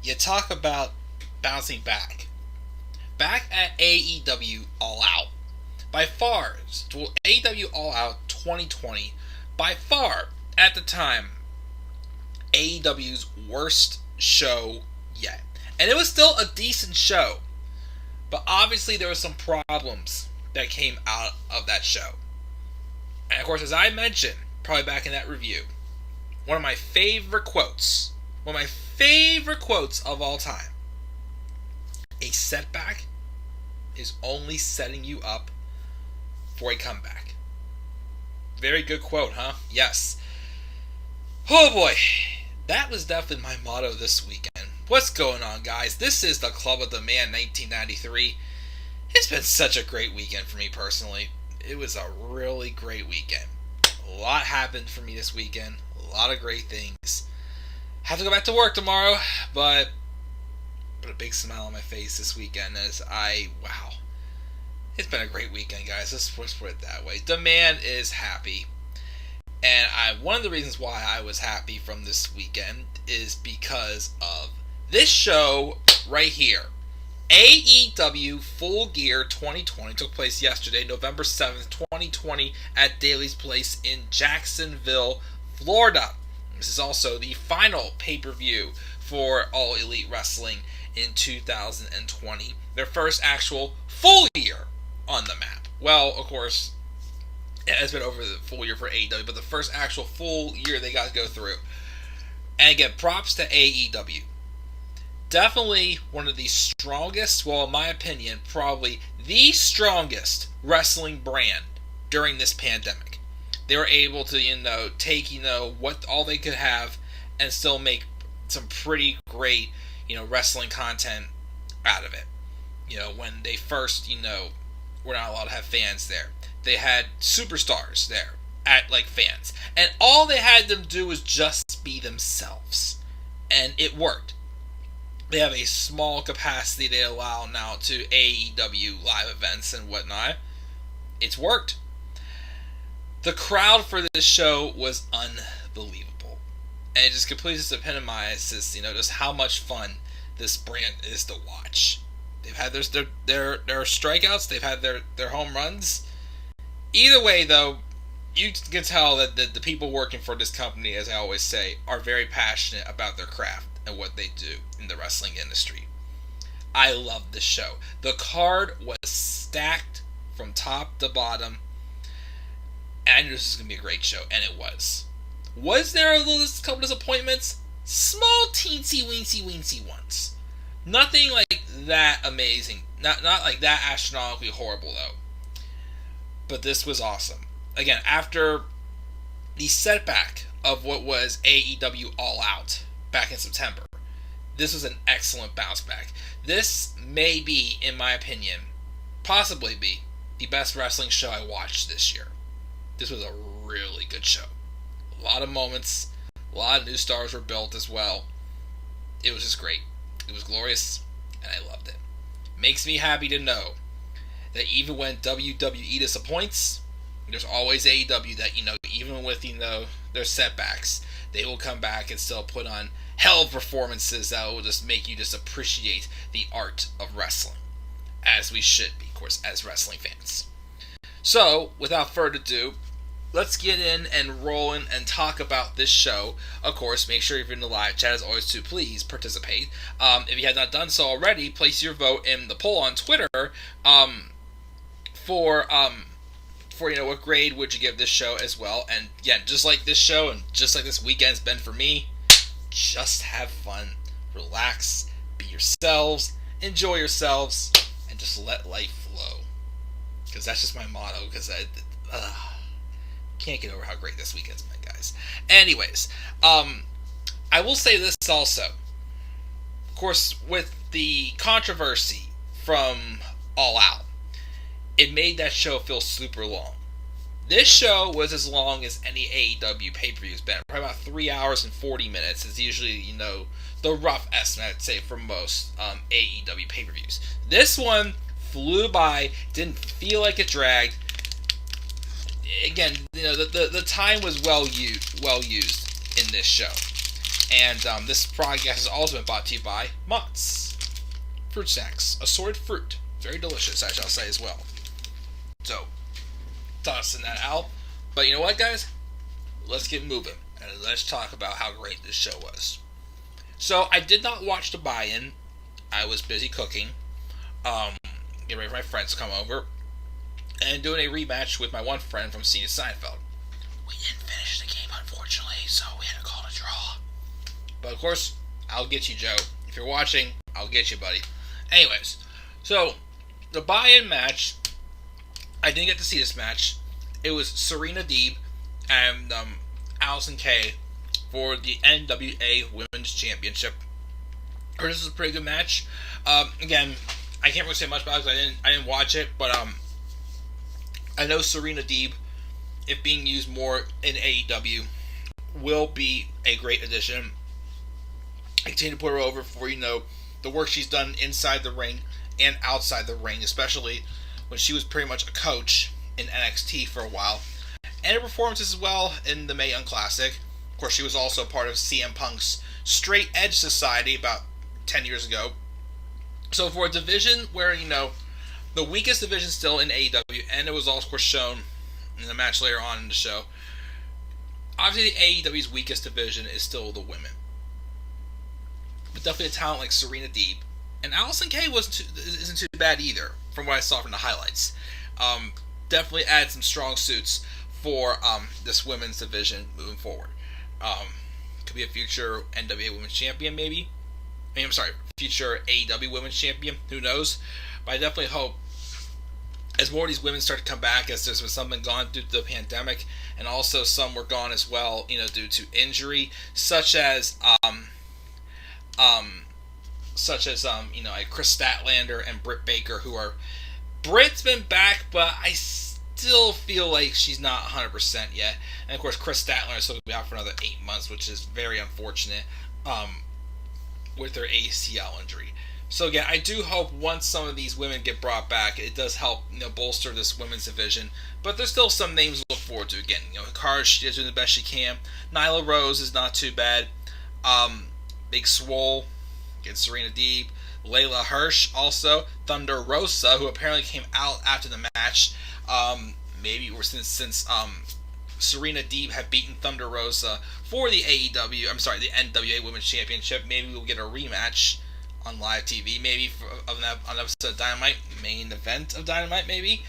you talk about bouncing back. Back at AEW All Out. By far, AEW All Out 2020, by far, at the time, AEW's worst show yet. And it was still a decent show. But obviously there were some problems that came out of that show. And of course, as I mentioned, probably back in that review, one of my favorite quotes of all time: a setback is only setting you up for a comeback. Very good quote, huh? Yes. Oh boy, that was definitely my motto this weekend. What's going on, guys? This is the Club of the Man 1993. It's been such a great weekend for me personally. It was a really great weekend. A lot happened for me this weekend. A lot of great things. Have to go back to work tomorrow, but put a big smile on my face this weekend as wow. It's been a great weekend, guys. Let's put it that way. The man is happy. And one of the reasons why I was happy from this weekend is because of this show right here. AEW Full Gear 2020 took place yesterday, November 7th, 2020, at Daly's Place in Jacksonville, Florida. This is also the final pay-per-view for All Elite Wrestling in 2020. Their first actual full year on the map. Well, of course, it has been over the full year for AEW, but the first actual full year they got to go through. And again, props to AEW. Definitely one of the strongest, well, in my opinion, probably the strongest wrestling brand during this pandemic. They were able to, take, what all they could have and still make some pretty great, wrestling content out of it. When they first, were not allowed to have fans there. They had superstars there at fans. And all they had them do was just be themselves. And it worked. They have a small capacity they allow now to AEW live events and whatnot. It's worked. The crowd for this show was unbelievable. And it just completely epitomizes, just how much fun this brand is to watch. They've had their strikeouts, they've had their home runs. Either way, though, you can tell that the people working for this company, as I always say, are very passionate about their craft and what they do in the wrestling industry. I love this show. The card was stacked from top to bottom, and I knew this was going to be a great show, and it was. Was there a couple disappointments? Small, teensy, weensy ones. Nothing like that amazing. Not like that astronomically horrible, though. But this was awesome. Again, after the setback of what was AEW All Out back in September, this was an excellent bounce back. This may be, in my opinion, possibly be the best wrestling show I watched this year. This was a really good show. A lot of moments, a lot of new stars were built as well. It was just great. It was glorious, and I loved it. Makes me happy to know that even when WWE disappoints, there's always AEW that, even with, their setbacks, they will come back and still put on hell of performances that will just make you just appreciate the art of wrestling. As we should be, of course, as wrestling fans. So, without further ado, let's get in and roll in and talk about this show. Of course, make sure you're in the live chat as always to please participate. If you have not done so already, place your vote in the poll on Twitter for what grade would you give this show as well. And again, just like this show and just like this weekend's been for me, just have fun, relax, be yourselves, enjoy yourselves, and just let life flow. Because that's just my motto, because I can't get over how great this weekend's been, guys. Anyways, I will say this also. Of course, with the controversy from All Out, it made that show feel super long. This show was as long as any AEW pay-per-view has been. Probably about 3 hours and 40 minutes is usually, the rough estimate, I'd say, for most AEW pay-per-views. This one flew by, didn't feel like it dragged. Again, the time was well used in this show. And this podcast has also been brought to you by Mott's Fruit Snacks, assorted fruit. Very delicious, I shall say, as well. So, tossing that out. But you know what, guys? Let's get moving. And let's talk about how great this show was. So, I did not watch the buy-in. I was busy cooking. Getting ready for my friends to come over. And doing a rematch with my one friend from Senior Seinfeld. We didn't finish the game, unfortunately, so we had to call it a draw. But, of course, I'll get you, Joe. If you're watching, I'll get you, buddy. Anyways, so, the buy-in match, I didn't get to see this match. It was Serena Deeb and Allison Kay for the NWA Women's Championship. This was a pretty good match. Again, I can't really say much about it because I didn't watch it, but I know Serena Deeb, if being used more in AEW, will be a great addition. I continue to put her over for, the work she's done inside the ring and outside the ring, especially when she was pretty much a coach in NXT for a while. And her performances as well in the Mae Young Classic. Of course, she was also part of CM Punk's Straight Edge Society about 10 years ago. So for a division where, the weakest division still in AEW, and it was also, of course, shown in the match later on in the show, obviously the AEW's weakest division is still the women. But definitely a talent like Serena Deeb. And Allison Kay isn't too bad either, from what I saw from the highlights. Definitely add some strong suits for this women's division moving forward. Could be a future NWA Women's Champion, maybe. Future AEW Women's Champion. Who knows? But I definitely hope, as more of these women start to come back, as there's been some been gone due to the pandemic, and also some were gone as well, due to injury, such as like Chris Statlander and Britt Baker, Britt's been back, but I still feel like she's not 100% yet. And of course, Chris Statlander is still going to be out for another 8 months, which is very unfortunate with her ACL injury. So again, I do hope once some of these women get brought back, it does help bolster this women's division. But there's still some names to look forward to. Again, Hikaru, she's doing the best she can. Nyla Rose is not too bad. Big Swole against Serena Deeb. Layla Hirsch also. Thunder Rosa, who apparently came out after the match. Maybe since Serena Deeb had beaten Thunder Rosa for the the NWA Women's Championship, maybe we'll get a rematch on live TV, maybe on an episode of Dynamite, main event of Dynamite, maybe.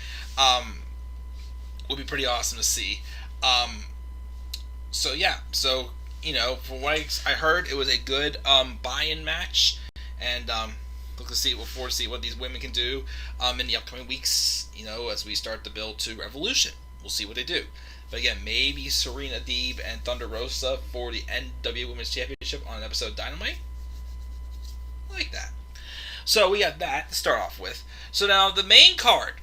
Would be pretty awesome to see. From what I heard, it was a good buy-in match, and look forward to see what these women can do in the upcoming weeks. As we start to build to Revolution, we'll see what they do. But again, maybe Serena Deeb and Thunder Rosa for the NWA Women's Championship on an episode of Dynamite. I like that. So we got that to start off with. So now the main card.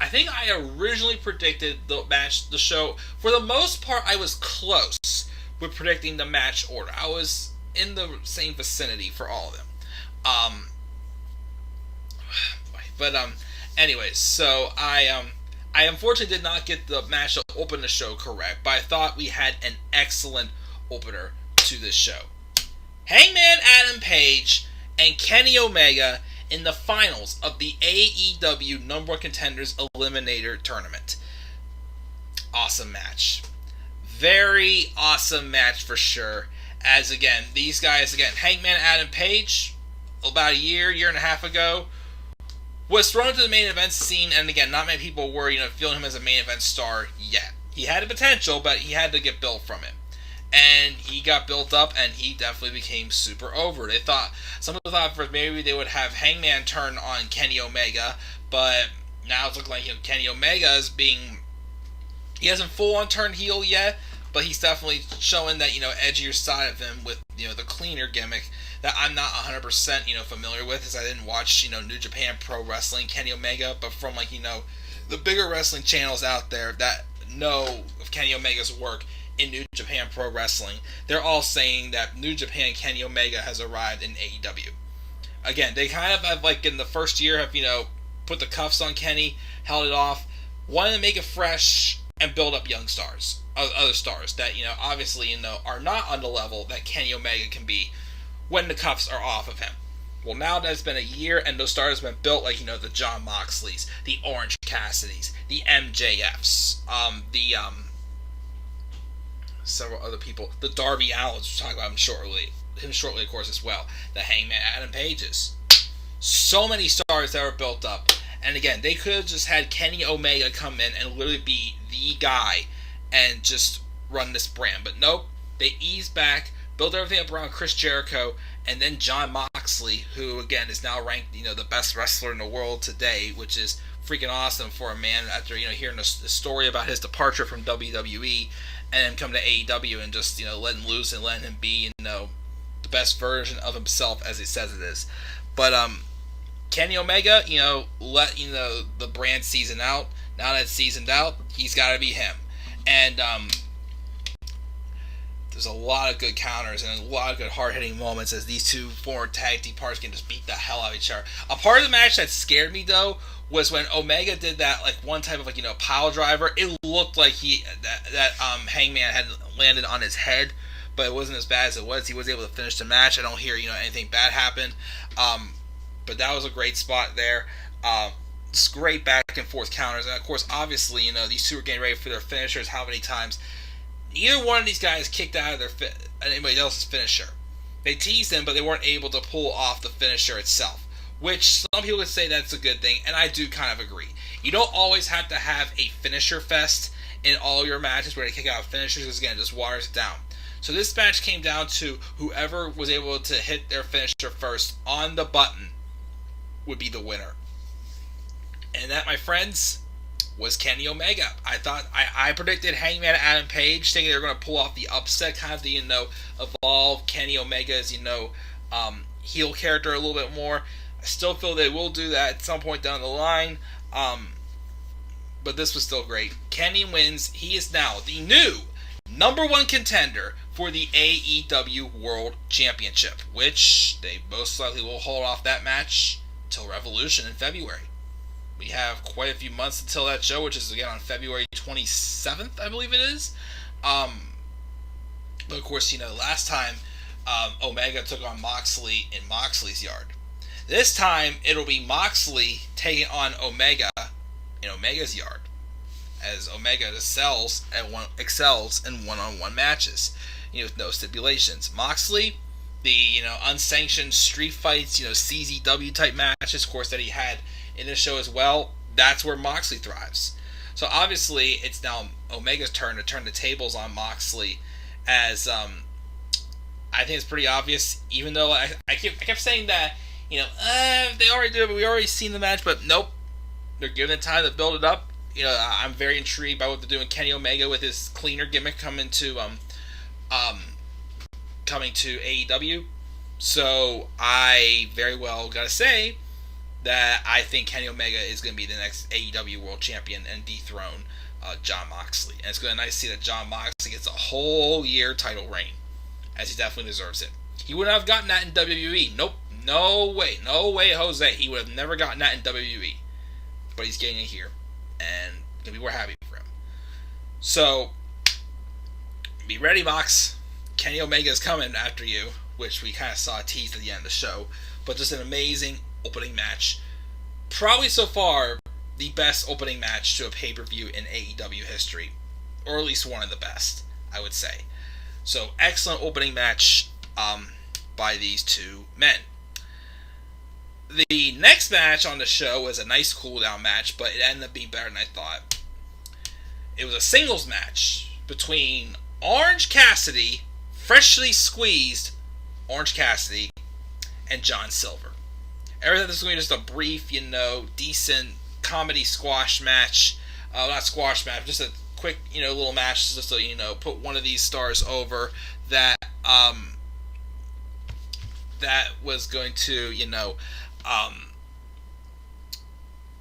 I think I originally predicted the show. For the most part, I was close with predicting the match order. I was in the same vicinity for all of them. Anyways, so I unfortunately did not get the match to open the show correct, but I thought we had an excellent opener to this show. Hangman Adam Page and Kenny Omega in the finals of the AEW Number One Contenders Eliminator Tournament. Awesome match. Very awesome match for sure. As again, these guys, Hangman Adam Page, about a year and a half ago, was thrown into the main event scene, and again, not many people were, feeling him as a main event star yet. He had the potential, but he had to get built from it. And he got built up, and he definitely became super over. Some people thought first maybe they would have Hangman turn on Kenny Omega, but now it's looking like Kenny Omega is he hasn't full on turned heel yet, but he's definitely showing that, edgier side of him with, the cleaner gimmick that I'm not 100%, familiar with, as I didn't watch, New Japan Pro Wrestling, Kenny Omega, but from, the bigger wrestling channels out there that know of Kenny Omega's work in New Japan Pro Wrestling, they're all saying that New Japan Kenny Omega has arrived in AEW. Again, they kind of have, in the first year, have, put the cuffs on Kenny, held it off, wanted to make it fresh, and build up young stars, other stars that obviously are not on the level that Kenny Omega can be when the cuffs are off of him. Well, now that it's been a year and those stars have been built, like the Jon Moxleys, the Orange Cassidys, the MJFs, the several other people, the Darby Allins, we'll talk about him shortly, of course, as well. The Hangman Adam Pages. So many stars that were built up. And again, they could have just had Kenny Omega come in and literally be the guy and just run this brand. But nope, they eased back, built everything up around Chris Jericho, and then Jon Moxley, who again is now ranked, the best wrestler in the world today, which is freaking awesome for a man after, hearing the story about his departure from WWE and then come to AEW and just, letting loose and letting him be, the best version of himself as he says it is. But, Kenny Omega, let, the brand season out. Now that it's seasoned out, he's got to be him. And, there's a lot of good counters and a lot of good hard-hitting moments as these two former tag team partners can just beat the hell out of each other. A part of the match that scared me, though, was when Omega did that, one type of, pile driver. It looked like that Hangman had landed on his head, but it wasn't as bad as it was. He was able to finish the match. I don't hear, anything bad happen. But that was a great spot there. Just great back and forth counters. And, of course, obviously, these two are getting ready for their finishers. How many times either one of these guys kicked out of anybody else's finisher? They teased them, but they weren't able to pull off the finisher itself, which some people would say that's a good thing, and I do kind of agree. You don't always have to have a finisher fest in all your matches where they kick out finishers, because again, it just waters it down. So this match came down to whoever was able to hit their finisher first on the button would be the winner. And that, my friends, was Kenny Omega. I predicted Hangman Adam Page, thinking they were going to pull off the upset, kind of the, evolve Kenny Omega's, heel character a little bit more. I still feel they will do that at some point down the line. But this was still great. Kenny wins. He is now the new number one contender for the AEW World Championship, which they most likely will hold off that match till Revolution in February. We have quite a few months until that show, which is again on February 27th, I believe it is. But of course, last time Omega took on Moxley in Moxley's yard. This time it'll be Moxley taking on Omega in Omega's yard, as Omega excels in one-on-one matches, with no stipulations. Moxley, the unsanctioned street fights, CZW type matches, of course, that he had in this show as well, that's where Moxley thrives. So obviously it's now Omega's turn to turn the tables on Moxley, as I think it's pretty obvious, even though I kept saying that they already did it, but we already seen the match, but nope, they're giving it time to build it up. I'm very intrigued by what they're doing. Kenny Omega with his cleaner gimmick coming to AEW. So I very well gotta say that I think Kenny Omega is going to be the next AEW World Champion and dethrone Jon Moxley. And it's going to be nice to see that Jon Moxley gets a whole year title reign, as he definitely deserves it. He wouldn't have gotten that in WWE. Nope. No way, Jose. He would have never gotten that in WWE. But he's getting it here, and we're happy for him. So, be ready, Mox. Kenny Omega is coming after you, which we kind of saw teased at the end of the show. But just an amazing opening match. Probably so far the best opening match to a pay-per-view in AEW history, or at least one of the best, I would say. So, excellent opening match by these two men. The next match on the show was a nice cool-down match, but it ended up being better than I thought. It was a singles match between Orange Cassidy, freshly squeezed Orange Cassidy, and John Silver. Everything this is going to be just a brief, decent comedy squash match. Not squash match, just a quick, little match just to, put one of these stars over that that was going to,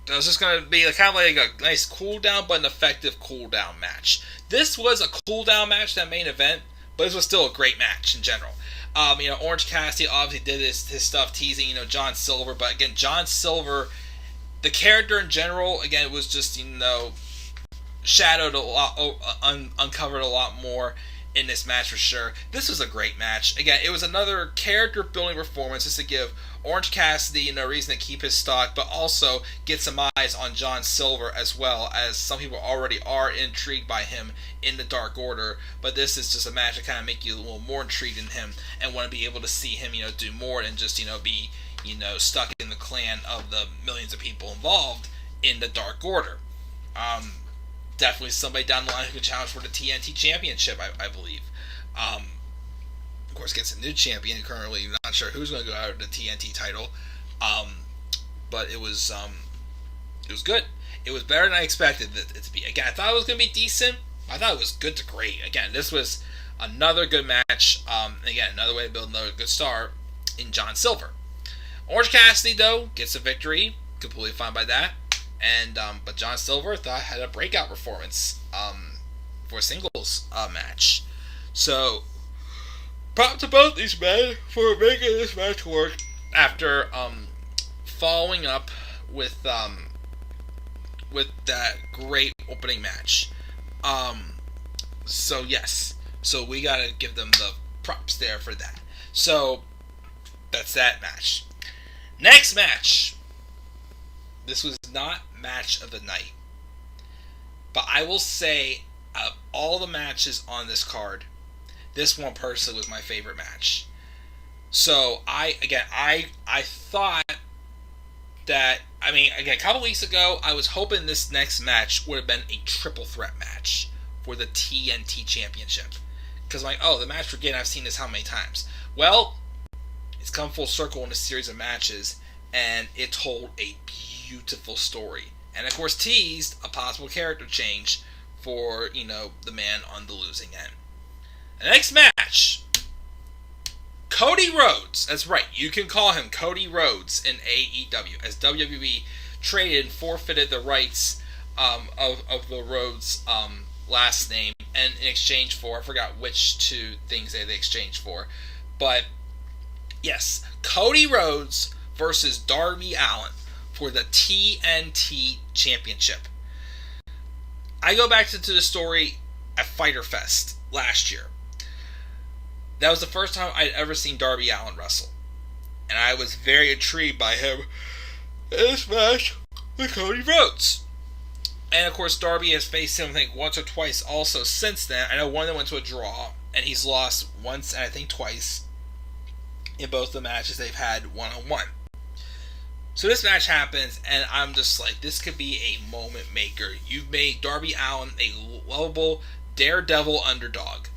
that was just going to be kind of like a nice cool down, but an effective cool down match. This was a cool down match, that main event, but this was still a great match in general. Orange Cassidy obviously did his stuff teasing, John Silver, but again, John Silver, the character in general, again, was just, it shadowed a lot, uncovered a lot more in this match for sure. This was a great match. Again, it was another character building performance just to give Orange Cassidy reason to keep his stock, but also get some eyes on John Silver as well, as some people already are intrigued by him in the Dark Order. But this is just a match to kind of make you a little more intrigued in him and want to be able to see him, do more than just, be, stuck in the clan of the millions of people involved in the Dark Order. Definitely somebody down the line who can challenge for the TNT Championship, I believe. Of course, gets a new champion currently. Not sure who's going to go out of the TNT title. But it was good. It was better than I expected it to be. Again, I thought it was going to be decent. I thought it was good to great. Again, this was another good match. Again, another way to build another good star in John Silver. Orange Cassidy, though, gets a victory. Completely fine by that. And but John Silver had a breakout performance for a singles match. So, props to both these men for making this match work after following up with that great opening match. So yes, so we gotta give them the props there for that. So that's that match. Next match. This was not match of the night. But I will say, of all the matches on this card, this one personally was my favorite match. So, I thought that, a couple weeks ago, I was hoping this next match would have been a triple threat match for the TNT Championship. Because I'm like, the match we're getting, I've seen this how many times? Well, it's come full circle in a series of matches, and it told a beautiful story. And of course teased a possible character change for, the man on the losing end. The next match, Cody Rhodes. That's right, you can call him Cody Rhodes in AEW, as WWE traded and forfeited the rights of the Rhodes last name, and in exchange for, I forgot which two things they exchanged for. But yes, Cody Rhodes versus Darby Allin for the TNT Championship. I go back to the story at Fyter Fest last year. That was the first time I'd ever seen Darby Allin wrestle. And I was very intrigued by him in this match with Cody Rhodes. And of course, Darby has faced him, I think, once or twice also since then. I know one of them went to a draw, and he's lost once and I think twice in both the matches they've had one-on-one. So this match happens, and I'm just like, this could be a moment maker. You've made Darby Allin a lovable, daredevil underdog.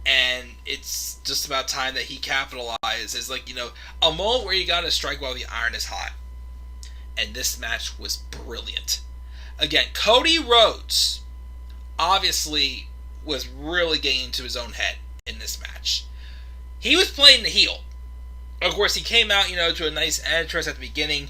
And it's just about time that he capitalizes. Like, a moment where you gotta strike while the iron is hot. And this match was brilliant. Again, Cody Rhodes obviously was really getting into his own head in this match. He was playing the heel. Of course, he came out, to a nice entrance at the beginning.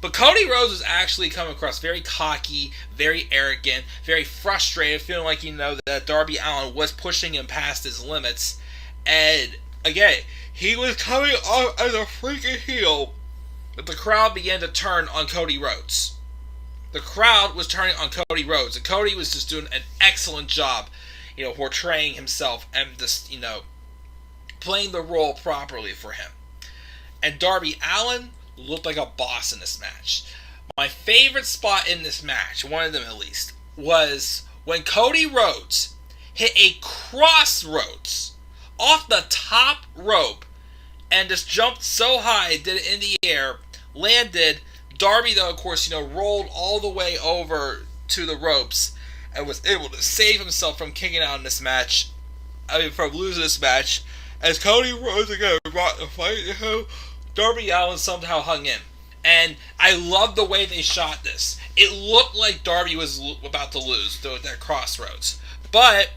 But Cody Rhodes was actually coming across very cocky, very arrogant, very frustrated, feeling like, that Darby Allin was pushing him past his limits. And, again, he was coming off as a freaking heel. But the crowd began to turn on Cody Rhodes. The crowd was turning on Cody Rhodes. And Cody was just doing an excellent job, portraying himself and just, playing the role properly for him. And Darby Allin looked like a boss in this match. My favorite spot in this match, one of them at least, was when Cody Rhodes hit a crossroads off the top rope and just jumped so high, did it in the air, landed. Darby, though, of course, rolled all the way over to the ropes and was able to save himself from kicking out in this match. From losing this match. As Cody Rhodes again brought the fight to him, Darby Allin somehow hung in. And I love the way they shot this. It looked like Darby was about to lose at that crossroads. But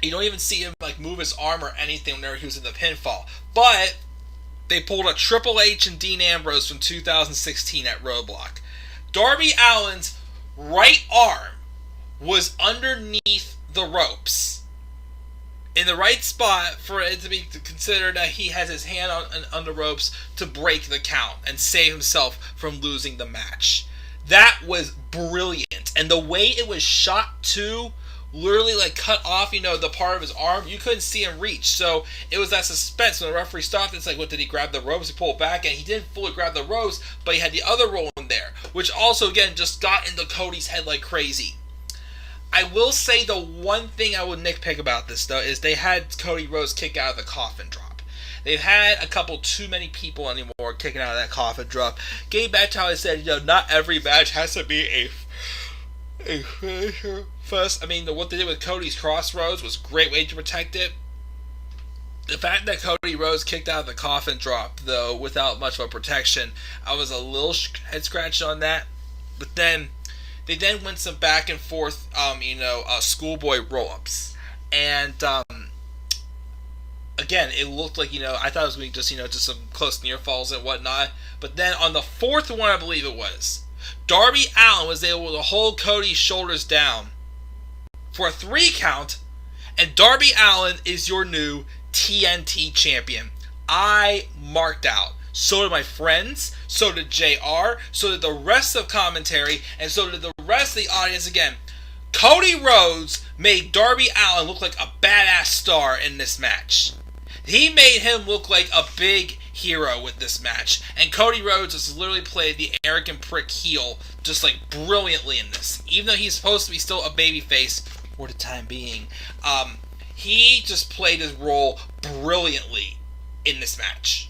you don't even see him move his arm or anything whenever he was in the pinfall. But they pulled a Triple H and Dean Ambrose from 2016 at Roadblock. Darby Allin's right arm was underneath the ropes, in the right spot for it to be considered that he has his hand on the ropes to break the count and save himself from losing the match. That was brilliant. And the way it was shot too, literally like cut off, the part of his arm. You couldn't see him reach. So it was that suspense. When the referee stopped, it's like, what, did he grab the ropes? He pulled back, and he didn't fully grab the ropes, but he had the other roll in there, which also, again, just got into Cody's head like crazy. I will say the one thing I would nitpick about this, though, is they had Cody Rhodes kick out of the coffin drop. They've had a couple too many people anymore kicking out of that coffin drop. Getting back to how I said, not every match has to be a finisher first. I mean, what they did with Cody's Crossroads was a great way to protect it. The fact that Cody Rhodes kicked out of the coffin drop, though, without much of a protection, I was a little head scratched on that. But then they then went some back and forth, schoolboy roll-ups. And, again, it looked like, I thought it was going to be just some close near falls and whatnot. But then on the fourth one, I believe it was, Darby Allin was able to hold Cody's shoulders down for a 3 count, and Darby Allin is your new TNT champion. I marked out. So did my friends, so did JR, so did the rest of commentary, and so did the rest of the audience. Again, Cody Rhodes made Darby Allin look like a badass star in this match. He made him look like a big hero with this match. And Cody Rhodes has literally played the arrogant prick heel just like brilliantly in this. Even though he's supposed to be still a babyface for the time being, he just played his role brilliantly in this match.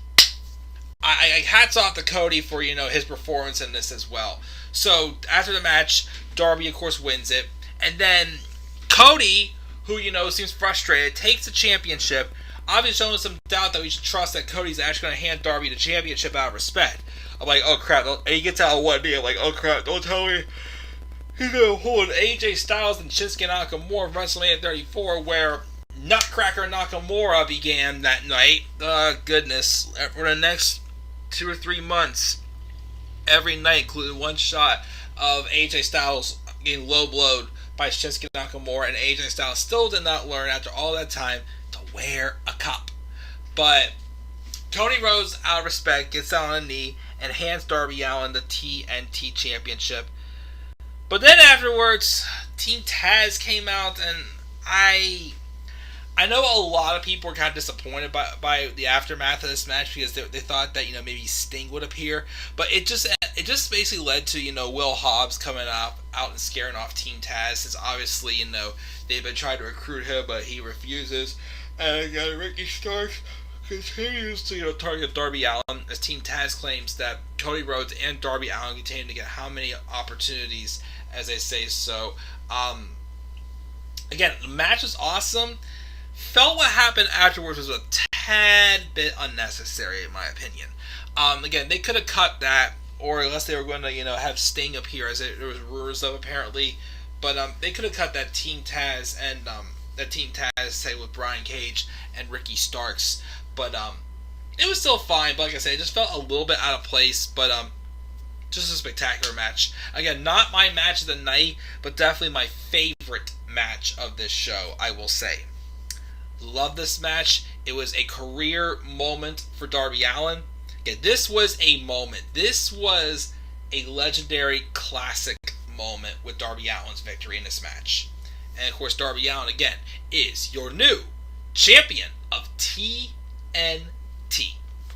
I hats off to Cody for, his performance in this as well. So, after the match, Darby, of course, wins it. And then Cody, who, seems frustrated, takes the championship, obviously showing some doubt that we should trust that Cody's actually going to hand Darby the championship out of respect. I'm like, oh crap, and he gets out of one knee. I'm like, oh crap, don't tell me he's going to hold AJ Styles and Shinsuke Nakamura from WrestleMania 34, where Nutcracker Nakamura began that night. Goodness, for the next 2 or 3 months, every night included one shot of AJ Styles getting low blowed by Shinsuke Nakamura, and AJ Styles still did not learn after all that time to wear a cup. But Cody Rhodes, out of respect, gets down on a knee and hands Darby Allin the TNT Championship. But then afterwards, Team Taz came out, and I know a lot of people were kind of disappointed by the aftermath of this match because they thought that maybe Sting would appear, but it just basically led to Will Hobbs coming out and scaring off Team Taz, since obviously they've been trying to recruit him, but he refuses, and Ricky Starks continues to target Darby Allin, as Team Taz claims that Cody Rhodes and Darby Allin continue to get how many opportunities as they say so. Again, the match was awesome. Felt what happened afterwards was a tad bit unnecessary, in my opinion. Again, they could have cut that, or unless they were going to, have Sting appear, as there was rumors of apparently. But they could have cut that Team Taz and say with Brian Cage and Ricky Starks. But it was still fine. But like I said, it just felt a little bit out of place. But just a spectacular match. Again, not my match of the night, but definitely my favorite match of this show, I will say. Love this match. It was a career moment for Darby Allin. Okay, this was a moment. This was a legendary classic moment with Darby Allin's victory in this match. And of course, Darby Allin, again, is your new champion of TNT.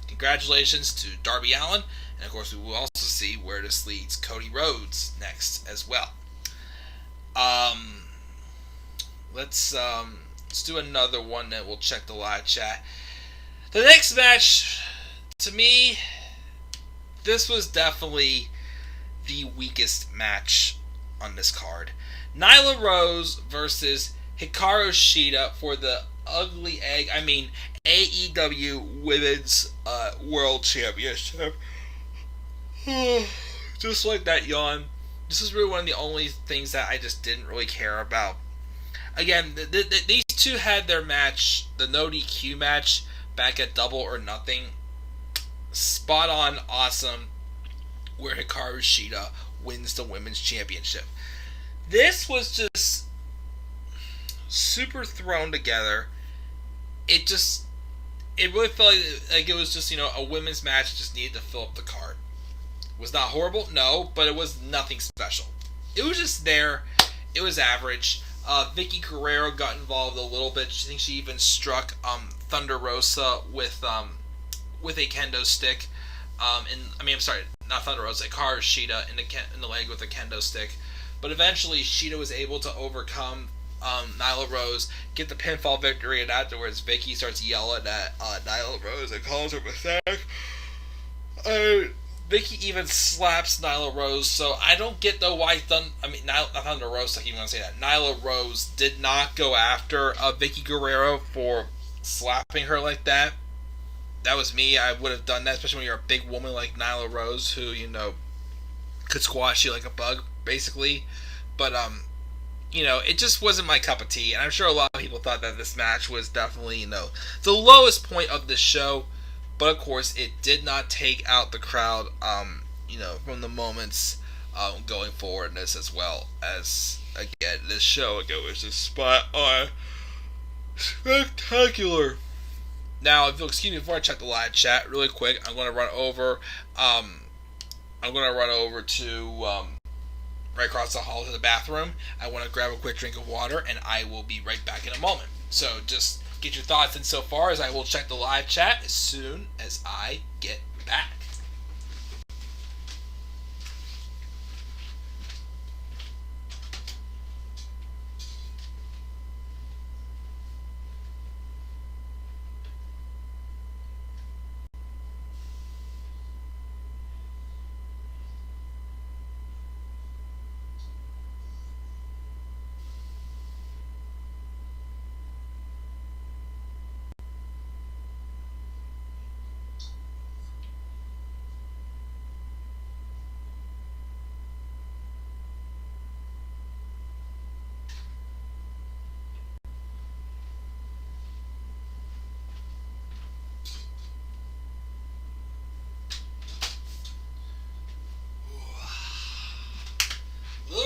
Congratulations to Darby Allin. And of course, we will also see where this leads Cody Rhodes next as well. Let's do another one, then we'll check the live chat. The next match, to me, this was definitely the weakest match on this card. Nyla Rose versus Hikaru Shida for the AEW Women's World Championship. Just like that yawn. This is really one of the only things that I just didn't really care about. Again, these two had their match, the no DQ match, back at Double or Nothing. Spot on, awesome, where Hikaru Shida wins the Women's Championship. This was just super thrown together. It really felt like it was just, a women's match just needed to fill up the card. Was not horrible, no, but it was nothing special. It was just there. It was average. Vicky Guerrero got involved a little bit. I think she even struck Thunder Rosa with a kendo stick. I'm sorry, not Thunder Rosa, Hikaru Shida in the leg with a kendo stick. But eventually, Shida was able to overcome Nyla Rose, get the pinfall victory, and afterwards, Vicky starts yelling at Nyla Rose and calls her pathetic. Vicky even slaps Nyla Rose, so I don't get though why not Thunder Rose, I keep going to say that. Nyla Rose did not go after Vicky Guerrero for slapping her like that. That was me. I would have done that, especially when you're a big woman like Nyla Rose, who, could squash you like a bug, basically. But, it just wasn't my cup of tea. And I'm sure a lot of people thought that this match was definitely, the lowest point of the show. But, of course, it did not take out the crowd, from the moments going forward in this, as well as, again, this show, again, was just spot on spectacular. Now, if you'll excuse me before I check the live chat really quick, I'm going to run over. To right across the hall to the bathroom. I want to grab a quick drink of water, and I will be right back in a moment. So just get your thoughts in so far, as I will check the live chat as soon as I get back.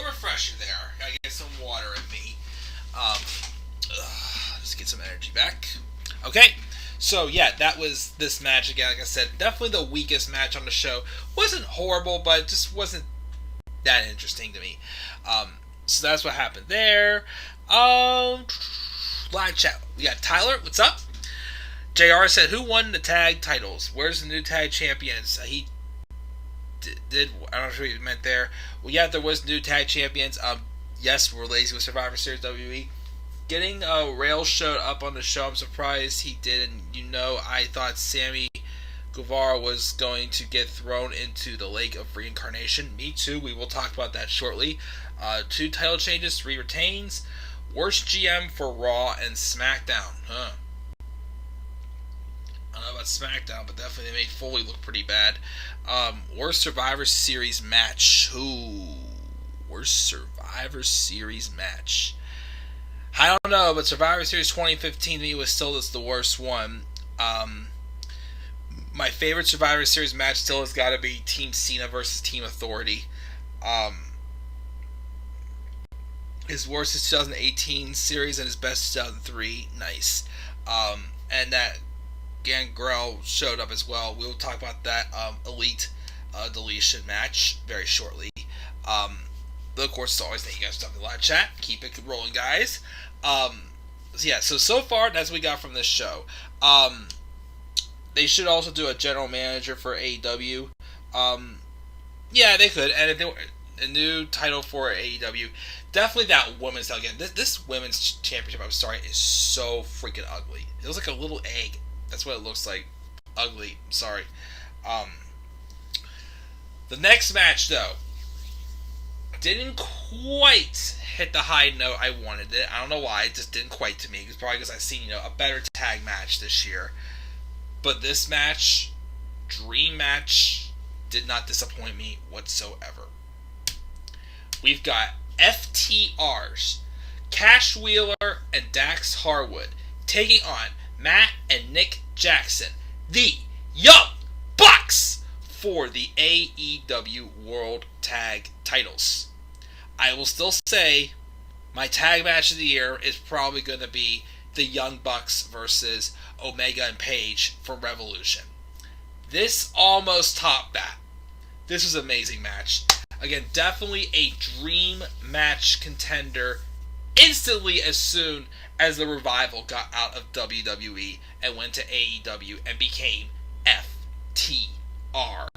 Refresher there. Gotta get some water in me. Just get some energy back. Okay, so yeah, that was this match again. Like I said, definitely the weakest match on the show. Wasn't horrible, but it just wasn't that interesting to me. So that's what happened there. Live chat. We got Tyler. What's up? JR said, "Who won the tag titles? Where's the new tag champions?" He did. I don't know what he meant there. Well, yeah, there was new tag champions. Yes, we're lazy with Survivor Series WWE. Getting Rail showed up on the show. I'm surprised he did. And I thought Sammy Guevara was going to get thrown into the lake of reincarnation. Me too. We will talk about that shortly. 2 title changes, 3 retains. Worst GM for Raw and SmackDown. I don't know about SmackDown, but definitely they made Foley look pretty bad. Worst Survivor Series match. Worst Survivor Series match. I don't know, but Survivor Series 2015 to me was still the worst one. My favorite Survivor Series match still has got to be Team Cena versus Team Authority. His worst is 2018 series and his best 2003. Nice. And that Gangrel showed up as well. We'll talk about that Elite deletion match very shortly. But of course, as always, thank you guys for stopping the live chat. Keep it rolling, guys. So far, that's what we got from this show. They should also do a general manager for AEW. Yeah, they could. And if they were a new title for AEW, definitely that women's title again. This women's championship, I'm sorry, is so freaking ugly. It looks like a little egg. That's what it looks like. Ugly. Sorry. The next match, though, didn't quite hit the high note I wanted it. I don't know why. It just didn't quite to me. It's probably because I've seen, a better tag match this year. But this match, dream match, did not disappoint me whatsoever. We've got FTRs, Cash Wheeler and Dax Harwood, taking on Matt and Nick Jackson, the Young Bucks, for the AEW World Tag Titles. I will still say my tag match of the year is probably going to be the Young Bucks versus Omega and Page from Revolution. This almost topped that. This was an amazing match. Again, definitely a dream match contender instantly as soon as the Revival got out of WWE and went to AEW and became FTR.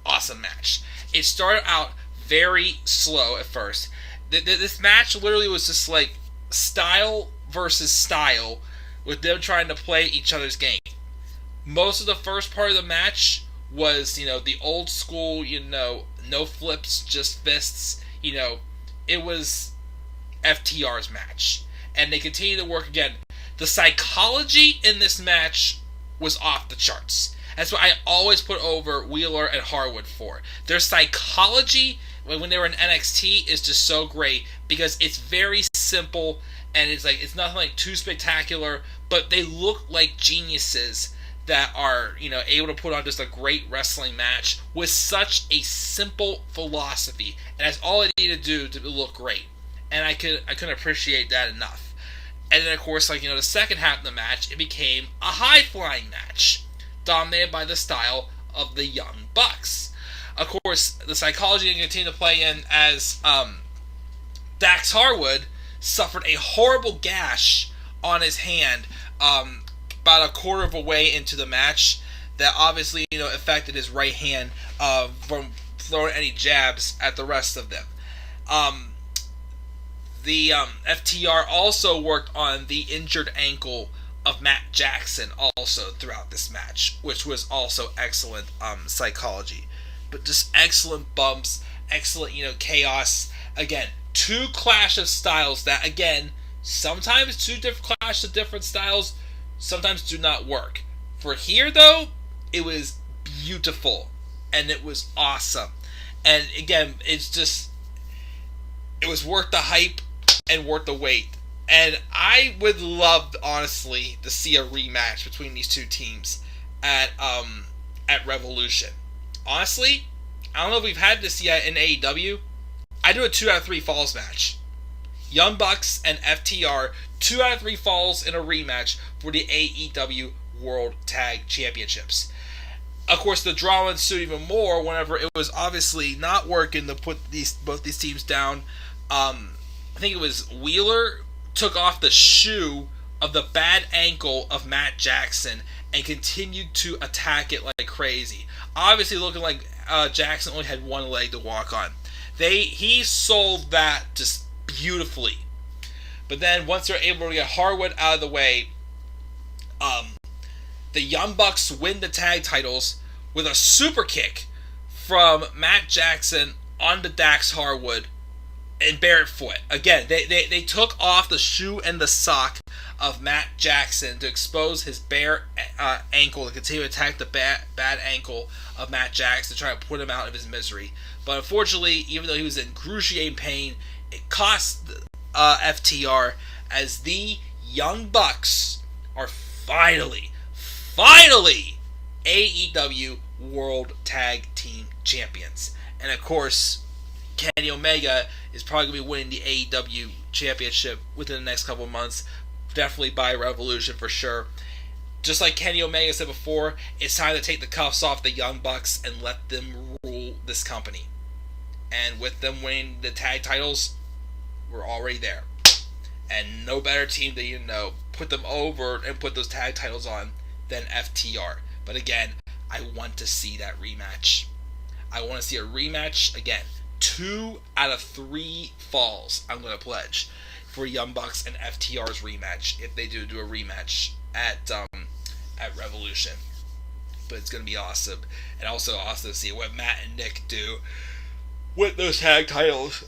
Awesome match. It started out very slow at first. This match literally was just like style versus style, with them trying to play each other's game. Most of the first part of the match was, the old school, no flips, just fists. It was FTR's match. And they continued to work again. The psychology in this match was off the charts. That's what I always put over Wheeler and Harwood for. Their psychology when they were in NXT is just so great because it's very simple and it's nothing like too spectacular, but they look like geniuses that are, able to put on just a great wrestling match with such a simple philosophy, and that's all I need to do to look great. And I couldn't appreciate that enough. And then of course, the second half of the match, it became a high flying match, dominated by the style of the Young Bucks. Of course, the psychology continued to play in as Dax Harwood suffered a horrible gash on his hand about a quarter of a way into the match that obviously affected his right hand from throwing any jabs at the rest of them. The FTR also worked on the injured ankle of Matt Jackson also throughout this match, which was also excellent psychology. But just excellent bumps, excellent, chaos. Again, two clash of styles that, again, sometimes two different clash of different styles sometimes do not work. For here, though, it was beautiful, and it was awesome. And again, it was worth the hype and worth the wait. And I would love, honestly, to see a rematch between these two teams at Revolution. Honestly, I don't know if we've had this yet in AEW. I do a 2 out of 3 falls match. Young Bucks and FTR, 2 out of 3 falls in a rematch for the AEW World Tag Championships. Of course, the drama ensued even more whenever it was obviously not working to put both these teams down. I think it was Wheeler took off the shoe of the bad ankle of Matt Jackson and continued to attack it like crazy. Obviously looking like Jackson only had one leg to walk on. He sold that just beautifully. But then once they're able to get Harwood out of the way, the Young Bucks win the tag titles with a super kick from Matt Jackson onto Dax Harwood and barefoot. Again, they took off the shoe and the sock of Matt Jackson to expose his bare ankle to continue to attack the bad ankle of Matt Jackson to try to put him out of his misery. But unfortunately, even though he was in excruciating pain, it cost FTR as the Young Bucks are finally AEW World Tag Team Champions. And of course, Kenny Omega is probably going to be winning the AEW Championship within the next couple of months. Definitely by Revolution for sure. Just like Kenny Omega said before, it's time to take the cuffs off the Young Bucks and let them rule this company. And with them winning the tag titles, we're already there. And no better team to, put them over and put those tag titles on than FTR. But again, I want to see that rematch. I want to see a rematch again. 2 out of 3 falls I'm going to pledge for Young Bucks and FTR's rematch if they do a rematch at Revolution. But it's going to be awesome. And also awesome to see what Matt and Nick do with those tag titles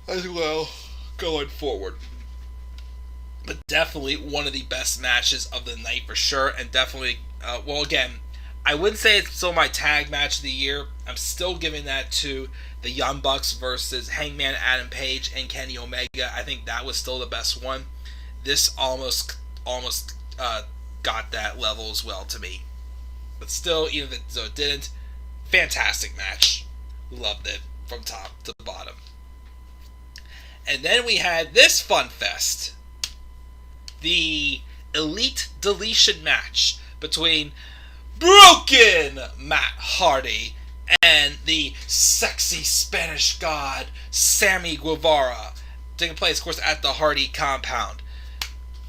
as well going forward. But definitely one of the best matches of the night for sure. And definitely, again, I wouldn't say it's still my tag match of the year. I'm still giving that to the Young Bucks versus Hangman Adam Page and Kenny Omega. I think that was still the best one. This almost got that level as well to me. But still, even if it didn't, fantastic match. Loved it from top to bottom. And then we had this fun fest. The Elite Deletion match between Broken Matt Hardy and the sexy Spanish god Sammy Guevara, taking place, of course, at the Hardy compound.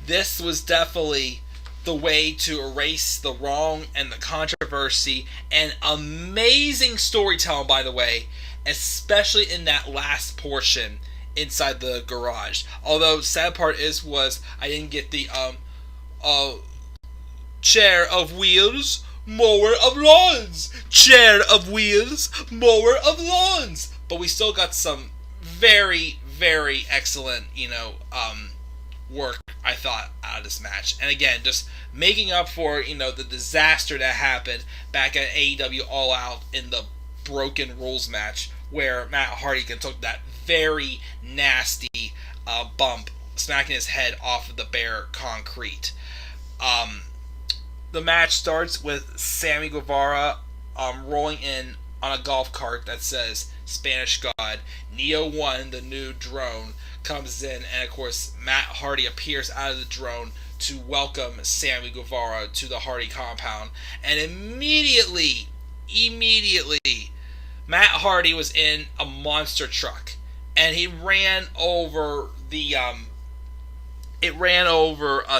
This was definitely the way to erase the wrong and the controversy, and amazing storytelling, by the way, especially in that last portion inside the garage. Although sad part was I didn't get the uh chair of wheels, mower of lawns, chair of wheels, mower of lawns. But we still got some very, very excellent, work, I thought, out of this match. And again, just making up for, the disaster that happened back at AEW All Out in the Broken Rules match, where Matt Hardy took that very nasty bump, smacking his head off of the bare concrete. The match starts with Sammy Guevara rolling in on a golf cart that says Spanish God. Neo 1, the new drone, comes in, and of course Matt Hardy appears out of the drone to welcome Sammy Guevara to the Hardy compound. And immediately, Matt Hardy was in a monster truck, and he ran over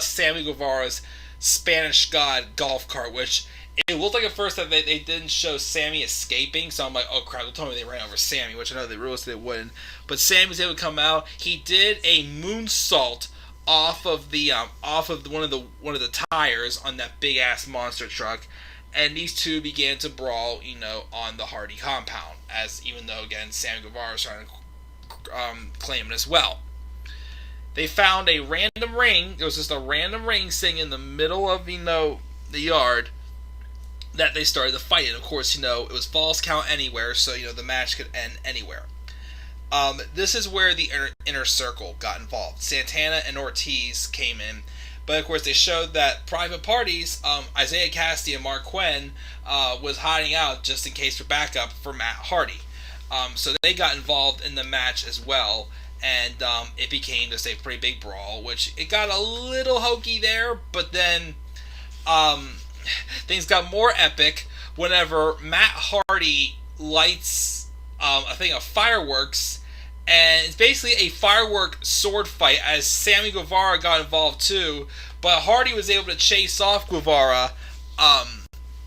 Sammy Guevara's Spanish God golf cart, which it looked like at first that they didn't show Sammy escaping, so I'm like, oh crap, don't tell me they ran over Sammy, which I know they realized they wouldn't. But Sammy was able to come out. He did a moonsault off of one of the tires on that big ass monster truck, and these two began to brawl, on the Hardy compound. Even though again Sammy Guevara was trying to claim it as well. They found a random ring. It was just a random ring sitting in the middle of the yard that they started the fight in. Of course, it was falls count anywhere, so the match could end anywhere. This is where the inner circle got involved. Santana and Ortiz came in, but of course they showed that private parties, Isaiah Cassidy and Mark Quinn, was hiding out just in case for backup for Matt Hardy. So they got involved in the match as well. And it became just a pretty big brawl, which it got a little hokey there, but then things got more epic whenever Matt Hardy lights a thing of fireworks, and it's basically a firework sword fight as Sammy Guevara got involved too, but Hardy was able to chase off Guevara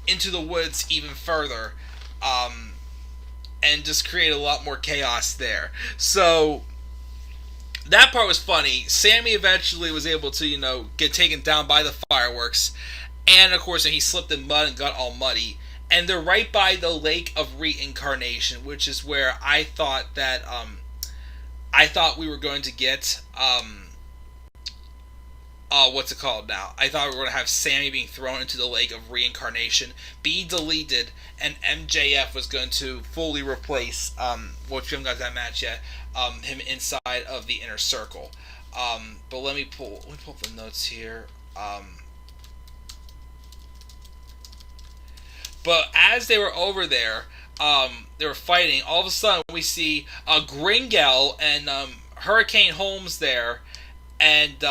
into the woods even further, and just create a lot more chaos there. So that part was funny. Sammy eventually was able to, get taken down by the fireworks. And, of course, he slipped in mud and got all muddy. And they're right by the Lake of Reincarnation, which is where I thought that, we were going to get, what's it called now? I thought we were going to have Sammy being thrown into the Lake of Reincarnation, be deleted, and MJF was going to fully replace, which we haven't got that match yet, him inside of the inner circle. But let me pull up the notes here. But as they were over there, they were fighting. All of a sudden, we see Gringel and Hurricane Holmes there, and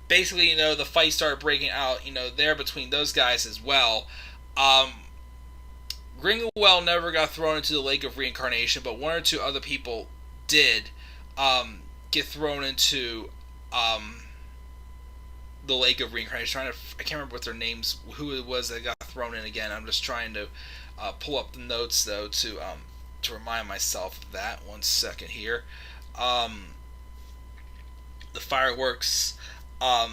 basically, the fight started breaking out. There between those guys as well. Gringel never got thrown into the Lake of Reincarnation, but one or two other people did get thrown into the Lake of Reincarnation. I can't remember what their names, who it was that got thrown in again. I'm just trying to pull up the notes though to remind myself of that. 1 second here. The fireworks. Oh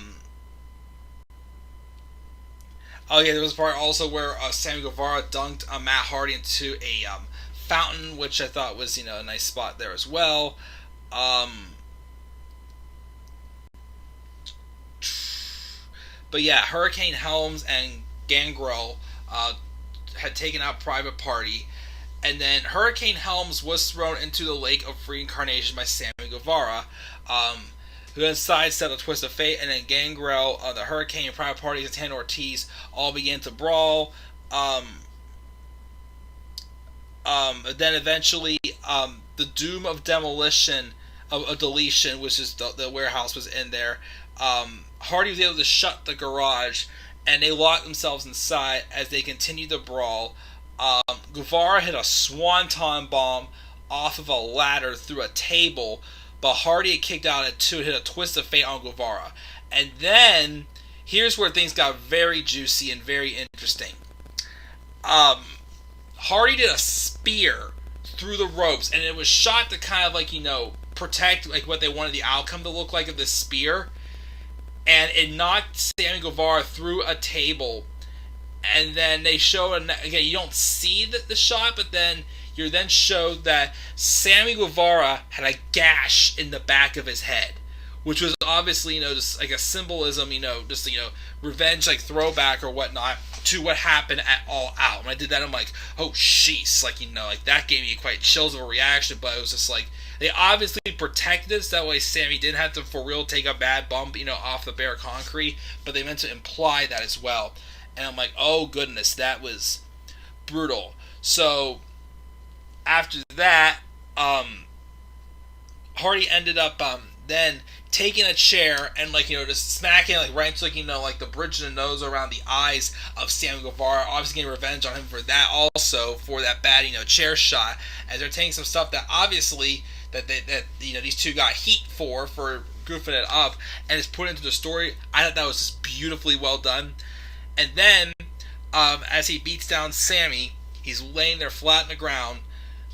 yeah, there was a part also where Sammy Guevara dunked Matt Hardy into a fountain, which I thought was a nice spot there as well. But yeah, Hurricane Helms and Gangrel had taken out Private Party, and then Hurricane Helms was thrown into the Lake of Reincarnation by Sammy Guevara, who then sidestepped a twist of fate, and then Gangrel, the Hurricane, Private Party, and Santana Ortiz all began to brawl. Then eventually, the Doom of Demolition, of Deletion, which is the warehouse, was in there. Hardy was able to shut the garage, and they locked themselves inside as they continued to brawl. Guevara hit a swanton bomb off of a ladder through a table, but Hardy had kicked out at 2 and hit a twist of fate on Guevara. And then, here's where things got very juicy and very interesting. Hardy did a spear through the ropes, and it was shot to kind of like, protect like what they wanted the outcome to look like of this spear. And it knocked Sammy Guevara through a table. And then they showed, again, you don't see the shot, but then you're then showed that Sammy Guevara had a gash in the back of his head, which was obviously, just like a symbolism, just, revenge, like throwback or whatnot to what happened at All Out. When I did that, I'm like, oh, sheesh, like, that gave me quite chills of a reaction, but it was just like, they obviously protected this, that way Sammy didn't have to, for real, take a bad bump, off the bare concrete, but they meant to imply that as well. And I'm like, oh goodness, that was brutal. So after that, Hardy ended up then taking a chair and just smacking right into the bridge of the nose around the eyes of Sammy Guevara. Obviously getting revenge on him for that also, for that bad chair shot. As they're taking some stuff that obviously that these two got heat for goofing it up, and it's put into the story. I thought that was just beautifully well done. And then, as he beats down Sammy, he's laying there flat on the ground.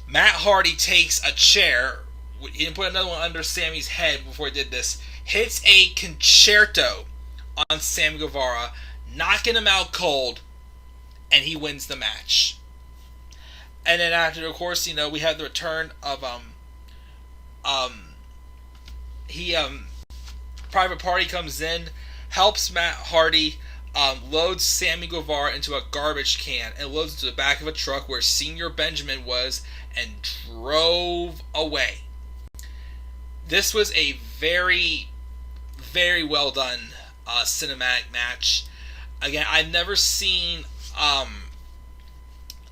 Matt Hardy takes a chair. He didn't put another one under Sammy's head before he did this. Hits a concerto on Sammy Guevara, knocking him out cold, and he wins the match. And then after, of course, we have the return of Private Party comes in, helps Matt Hardy. Loads Sammy Guevara into a garbage can and loads into the back of a truck where Senior Benjamin was and drove away. This was a very, very well done cinematic match. Again, I've never seen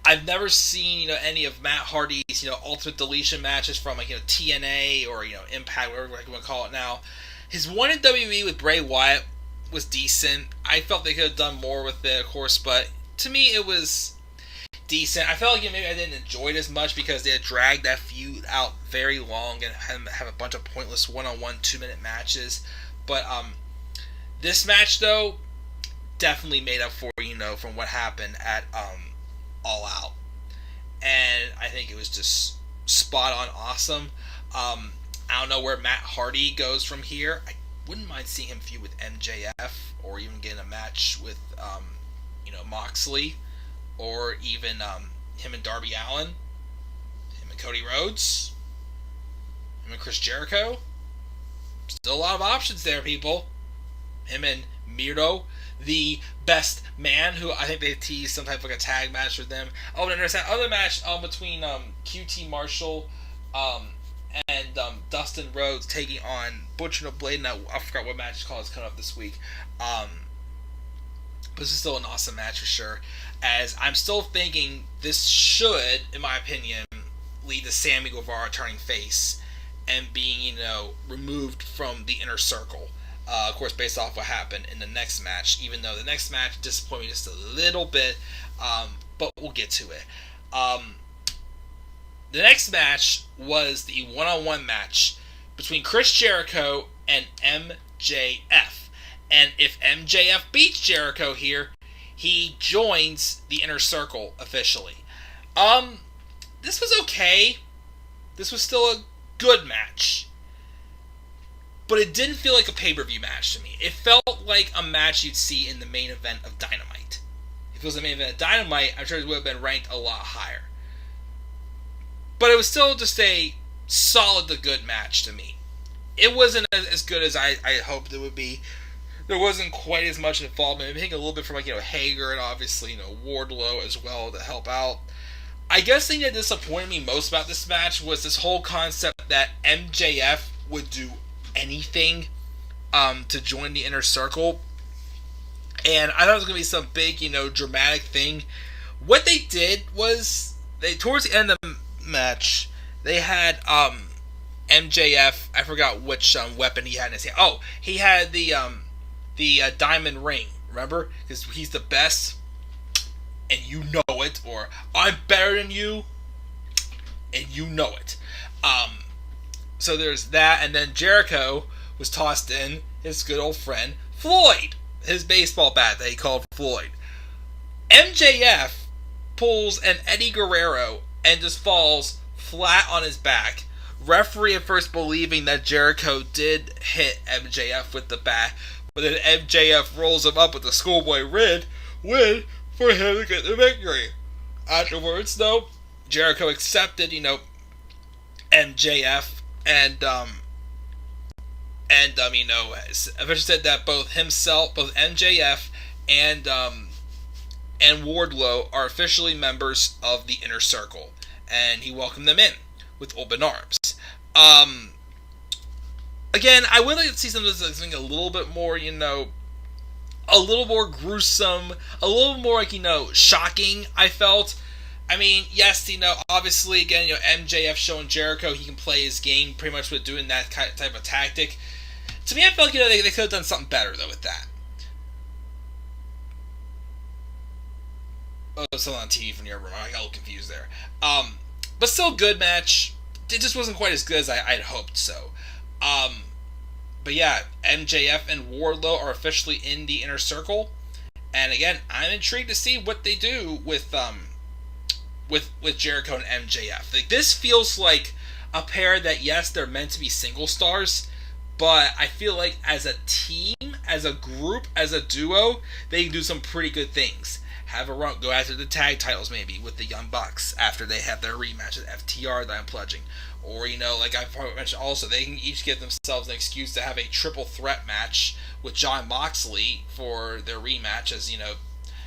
any of Matt Hardy's Ultimate Deletion matches from TNA or Impact, whatever you want to call it now. His one in WWE with Bray Wyatt was decent. I felt they could have done more with it, of course, but to me it was decent. I felt like maybe I didn't enjoy it as much because they had dragged that feud out very long and have a bunch of pointless one-on-one 2-minute matches. But this match though definitely made up for from what happened at All Out, and I think it was just spot on awesome. I don't know where Matt Hardy goes from here. I wouldn't mind seeing him feud with MJF, or even getting a match with, Moxley, or even him and Darby Allin, him and Cody Rhodes, him and Chris Jericho. Still a lot of options there, people. Him and Miro, the best man, who I think they teased some type of a tag match with them. Oh, and there's that other match between QT Marshall and Dustin Rhodes taking on Butcher and Blade. Now I forgot what match it's called. It's coming up this week. But this is still an awesome match for sure. As I'm still thinking this should, in my opinion, lead to Sammy Guevara turning face and being, removed from the Inner Circle. Of course, based off what happened in the next match. Even though the next match disappointed me just a little bit, but we'll get to it. The next match was the one-on-one match between Chris Jericho and MJF. And if MJF beats Jericho here, he joins the Inner Circle officially. This was okay. This was still a good match. But it didn't feel like a pay-per-view match to me. It felt like a match you'd see in the main event of Dynamite. If it was the main event of Dynamite, I'm sure it would have been ranked a lot higher. But it was still just a solid to good match to me. It wasn't as good as I hoped it would be. There wasn't quite as much involvement. I think a little bit from Hager and obviously Wardlow as well to help out. I guess the thing that disappointed me most about this match was this whole concept that MJF would do anything to join the Inner Circle. And I thought it was going to be some big, dramatic thing. What they did was, towards the end of the match, they had MJF, I forgot which weapon he had in his hand. Oh, he had the diamond ring, remember? Because he's the best. and you know it, or I'm better than you, and you know it. So there's that, and then Jericho was tossed in his good old friend Floyd, his baseball bat that he called Floyd. MJF pulls an Eddie Guerrero and just falls flat on his back. Referee at first believing that Jericho did hit MJF with the bat, but then MJF rolls him up with the schoolboy win for him to get the victory. Afterwards, though, Jericho accepted, MJF and eventually said that both MJF and Wardlow are officially members of the Inner Circle, and he welcomed them in with open arms. Again, I would like to see something a little bit more, a little more gruesome, a little more shocking, I felt. I mean, yes, obviously, again, MJF showing Jericho he can play his game pretty much with doing that type of tactic. To me, I felt like, they could have done something better, though, with that. Oh, something on TV from your room. I got a little confused there. But still good match. It just wasn't quite as good as I'd hoped so. But yeah, MJF and Wardlow are officially in the Inner Circle. And again, I'm intrigued to see what they do with Jericho and MJF. Like, this feels like a pair that, yes, they're meant to be single stars, but I feel like as a team, as a group, as a duo, they can do some pretty good things. Have a run, go after the tag titles maybe with the Young Bucks after they have their rematch at FTR that I'm pledging. Or, like I've mentioned also, they can each give themselves an excuse to have a triple threat match with Jon Moxley for their rematch, as,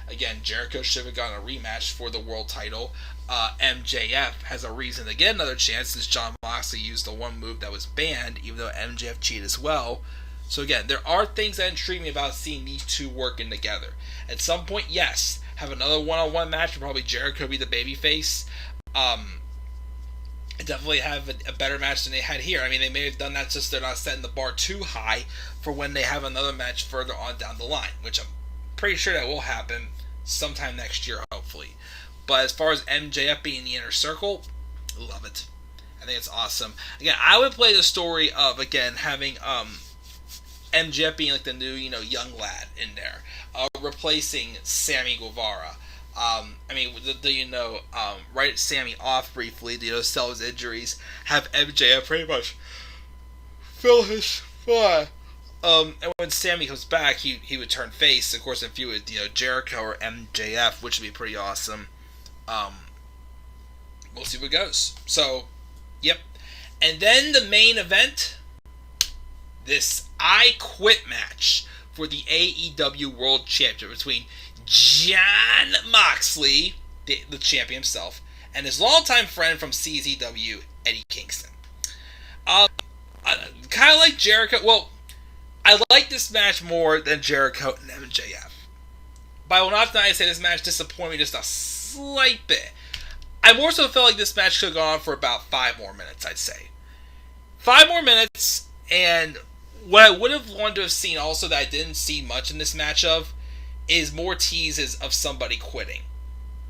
again, Jericho should have gotten a rematch for the world title. MJF has a reason to get another chance since Jon Moxley used the one move that was banned, even though MJF cheated as well. So again, there are things that intrigue me about seeing these two working together. At some point, yes, have another one-on-one match, and probably Jericho be the babyface. Definitely have a better match than they had here. I mean, they may have done that just they're not setting the bar too high for when they have another match further on down the line, which I'm pretty sure that will happen sometime next year, hopefully. But as far as MJF being in the Inner Circle, love it. I think it's awesome. Again, I would play the story of, again, having MJF being like the new, young lad in there, replacing Sammy Guevara. Write Sammy off briefly to sell his injuries, have MJF pretty much fill his spot. And when Sammy comes back, he would turn face, of course, if you would, Jericho or MJF, which would be pretty awesome. We'll see what goes. So, yep. And then the main event, this I Quit match for the AEW World Championship between Jon Moxley, the champion himself, and his longtime friend from CZW, Eddie Kingston. Kind of like Jericho. Well, I like this match more than Jericho and MJF. But I will not deny, say this match disappointed me just a slight bit. I more so felt like this match could have gone on for about 5 more minutes, I'd say. 5 more minutes, and what I would have wanted to have seen also that I didn't see much in this match of is more teases of somebody quitting.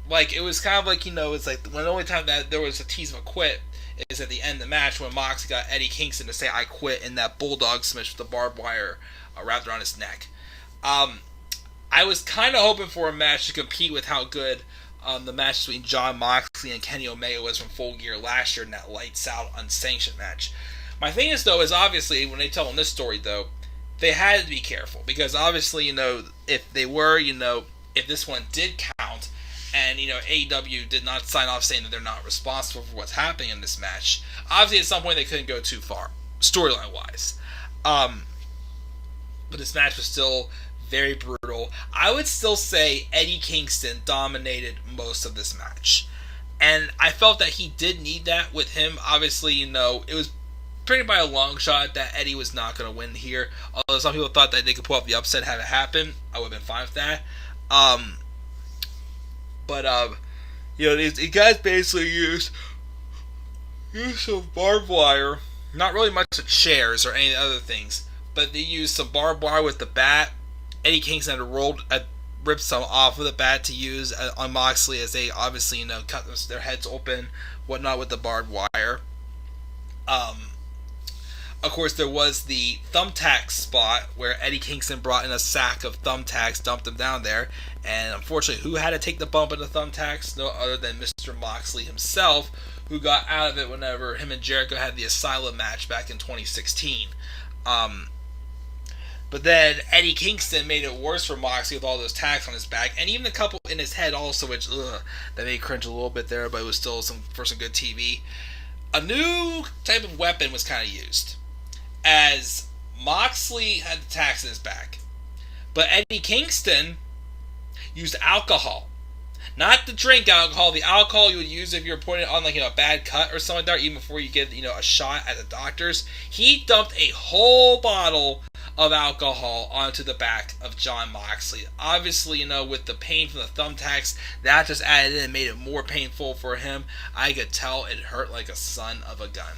Like, it was kind of like, it's like the only time that there was a tease of a quit is at the end of the match when Mox got Eddie Kingston to say I quit in that bulldog smash with the barbed wire wrapped around his neck. I was kind of hoping for a match to compete with how good the match between Jon Moxley and Kenny Omega was from Full Gear last year in that lights out unsanctioned match. My thing is, though, is obviously when they tell this story, though, they had to be careful because obviously, if they were, if this one did count, and AEW did not sign off saying that they're not responsible for what's happening in this match, obviously at some point they couldn't go too far storyline wise. But this match was still very brutal. I would still say Eddie Kingston dominated most of this match, and I felt that he did need that with him. Obviously, it was pretty by a long shot that Eddie was not going to win here. Although some people thought that they could pull off the upset, have it happen. I would have been fine with that. These guys basically used some barbed wire. Not really much of chairs or any other things, but they used some barbed wire with the bat. Eddie Kingston had ripped some off of the bat to use on Moxley as they obviously cut their heads open, whatnot with the barbed wire. Of course, there was the thumbtack spot where Eddie Kingston brought in a sack of thumbtacks, dumped them down there, and unfortunately, who had to take the bump of the thumbtacks? No other than Mr. Moxley himself, who got out of it whenever him and Jericho had the Asylum match back in 2016. But then Eddie Kingston made it worse for Moxley with all those tacks on his back, and even a couple in his head also, which that made cringe a little bit there, but it was still some good TV. A new type of weapon was kind of used, as Moxley had the tacks in his back, but Eddie Kingston used alcohol. Not the drink alcohol, the alcohol you would use if you're putting it on a bad cut or something like that, even before you get a shot at the doctors. He dumped a whole bottle of alcohol onto the back of Jon Moxley. Obviously, with the pain from the thumbtacks, that just added in and made it more painful for him. I could tell it hurt like a son of a gun.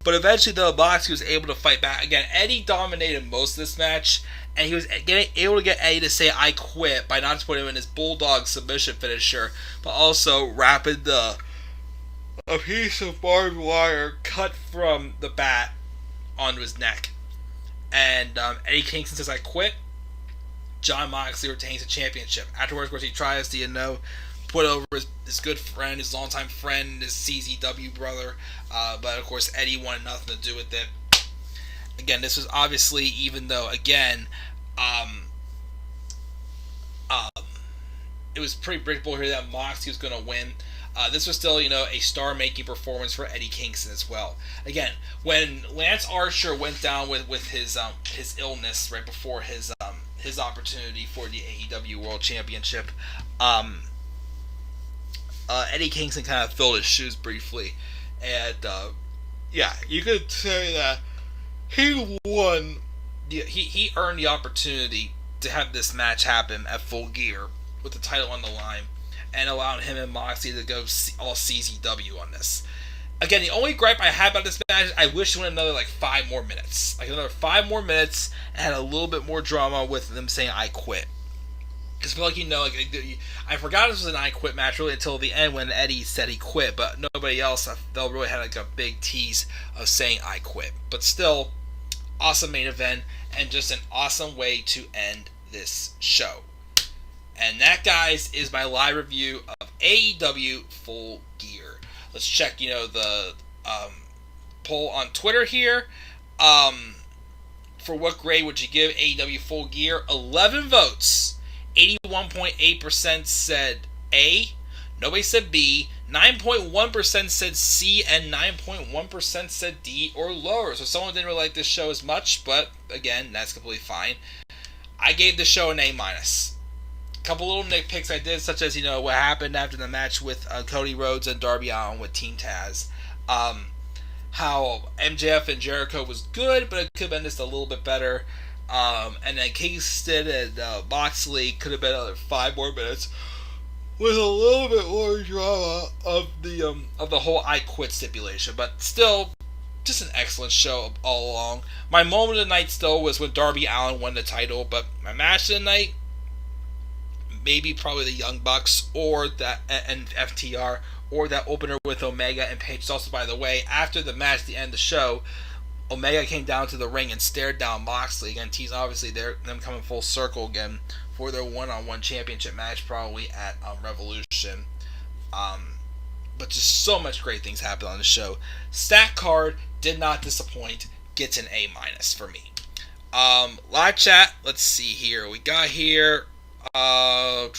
But eventually, though, Moxley was able to fight back. Again, Eddie dominated most of this match, and he was able to get Eddie to say, "I quit," by not just putting him in his Bulldog submission finisher, but also wrapping a piece of barbed wire cut from the bat onto his neck. And Eddie Kingston says, "I quit." Jon Moxley retains the championship. Afterwards, of course, he tries to, put over his good friend, his longtime friend, his CZW brother. But, of course, Eddie wanted nothing to do with it. Again, this was obviously, even though, again, it was pretty predictable here that Moxley was going to win. This was still, a star-making performance for Eddie Kingston as well. Again, when Lance Archer went down with his illness right before his opportunity for the AEW World Championship, Eddie Kingston kind of filled his shoes briefly, and you could say that he won. He earned the opportunity to have this match happen at Full Gear with the title on the line, and allowed him and Moxley to go all CZW on this. Again, the only gripe I had about this match is I wish it went another 5 more minutes. Another 5 more minutes and had a little bit more drama with them saying, "I quit." Because I feel I forgot this was an "I quit" match really until the end when Eddie said he quit, but nobody else felt really had a big tease of saying "I quit." But still, awesome main event and just an awesome way to end this show. And that, guys, is my live review of AEW Full Gear. Let's check, the poll on Twitter here. For what grade would you give AEW Full Gear? 11 votes. 81.8% said A. Nobody said B. 9.1% said C. And 9.1% said D or lower. So someone didn't really like this show as much, but again, that's completely fine. I gave the show an A-. Couple little nitpicks I did, such as, what happened after the match with Cody Rhodes and Darby Allin with Team Taz. How MJF and Jericho was good, but it could have been just a little bit better. And then Kingston and Moxley could have been another 5 more minutes with a little bit more drama of the whole "I quit" stipulation. But still, just an excellent show all along. My moment of the night still was when Darby Allin won the title, but my match of the night, maybe probably the Young Bucks or that and FTR or that opener with Omega and Page. Also, by the way, after the match, at the end of the show, Omega came down to the ring and stared down Moxley again. Teasing obviously them coming full circle again for their one-on-one championship match, probably at Revolution. But just so much great things happened on the show. Stat card did not disappoint. Gets an A- for me. Live chat. Let's see here. We got here. I'm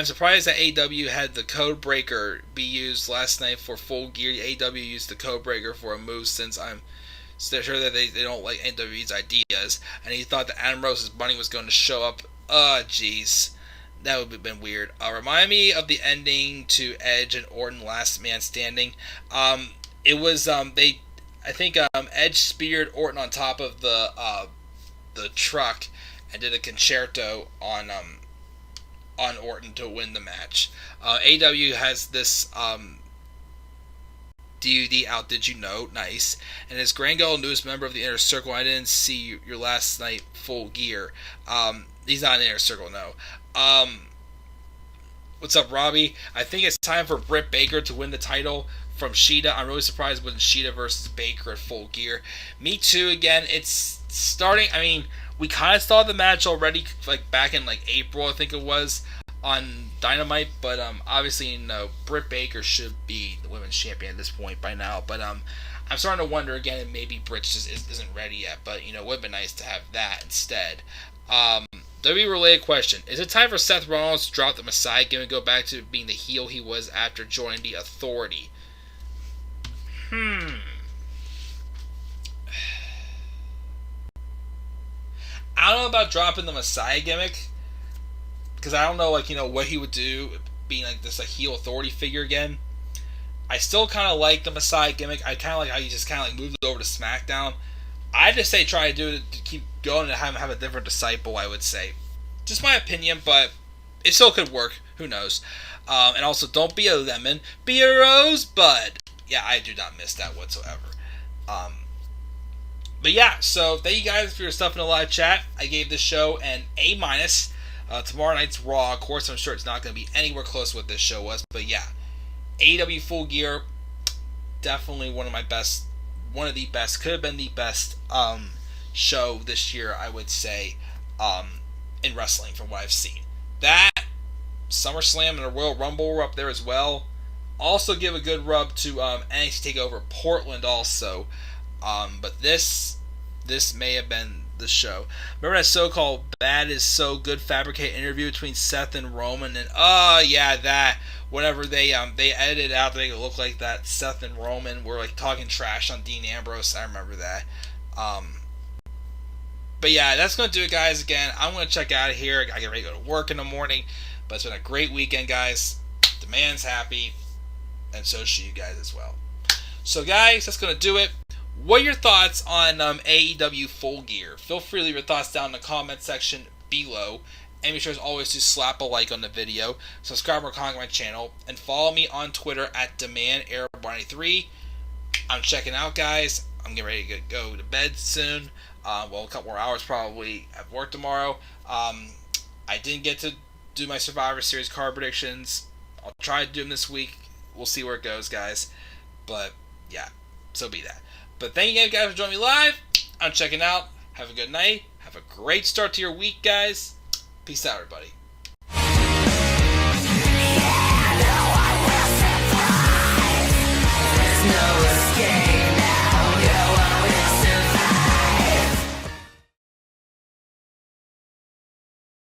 surprised that AEW had the Code Breaker be used last night for Full Gear. AEW used the Code Breaker for a move since I'm sure that they don't like AEW's ideas. And he thought that Adam Rose's bunny was going to show up. Jeez. That would have been weird. Remind me of the ending to Edge and Orton Last Man Standing. It was, I think Edge speared Orton on top of the truck and did a concerto on Orton to win the match. AEW has this DUD outdid you, no, nice. And is Grango newest member of the Inner Circle? I didn't see your last night Full Gear. He's not in the Inner Circle, no. What's up, Robbie? I think it's time for Britt Baker to win the title from Shida. I'm really surprised when Shida versus Baker at Full Gear. Me too. Again, it's starting. I mean, we kind of saw the match already, like back in like April, I think it was, on Dynamite. But obviously, Britt Baker should be the women's champion at this point by now. But I'm starting to wonder again, and maybe Britt just isn't ready yet. But it would have been nice to have that instead. W related question: is it time for Seth Rollins to drop the Messiah gimmick and go back to being the heel he was after joining the Authority? I don't know about dropping the Messiah gimmick, because I don't know, what he would do being like this heel Authority figure again. I still kind of like the Messiah gimmick. I kind of like how you just kind of like moved it over to SmackDown. I just say try to do it to keep going and have a different disciple, I would say. Just my opinion, but it still could work. Who knows? And also, don't be a lemon, be a rosebud. Yeah, I do not miss that whatsoever. But yeah, so thank you guys for your stuff in the live chat. I gave this show an A-. Tomorrow night's Raw, of course, I'm sure it's not going to be anywhere close to what this show was. But yeah, AEW Full Gear, definitely one of the best, could have been the best show this year, I would say, in wrestling from what I've seen. That, SummerSlam and the Royal Rumble were up there as well. Also give a good rub to NXT TakeOver Portland also. But this may have been the show. Remember that so-called Bad is So Good fabricated interview between Seth and Roman? And that whenever they edited out to make it look like that Seth and Roman were like talking trash on Dean Ambrose. I remember that. But yeah, that's going to do it, guys. Again, I'm going to check out of here. I get ready to go to work in the morning. But it's been a great weekend, guys. The man's happy. And so should you guys as well. So, guys, that's going to do it. What are your thoughts on AEW Full Gear? Feel free to leave your thoughts down in the comment section below. And be sure as always to slap a like on the video. Subscribe or comment my channel. And follow me on Twitter at DemandAir93. I'm checking out, guys. I'm getting ready to go to bed soon. A couple more hours probably at work tomorrow. I didn't get to do my Survivor Series card predictions. I'll try to do them this week. We'll see where it goes, guys. But, yeah, so be that. But thank you guys for joining me live. I'm checking out. Have a good night. Have a great start to your week, guys. Peace out, everybody.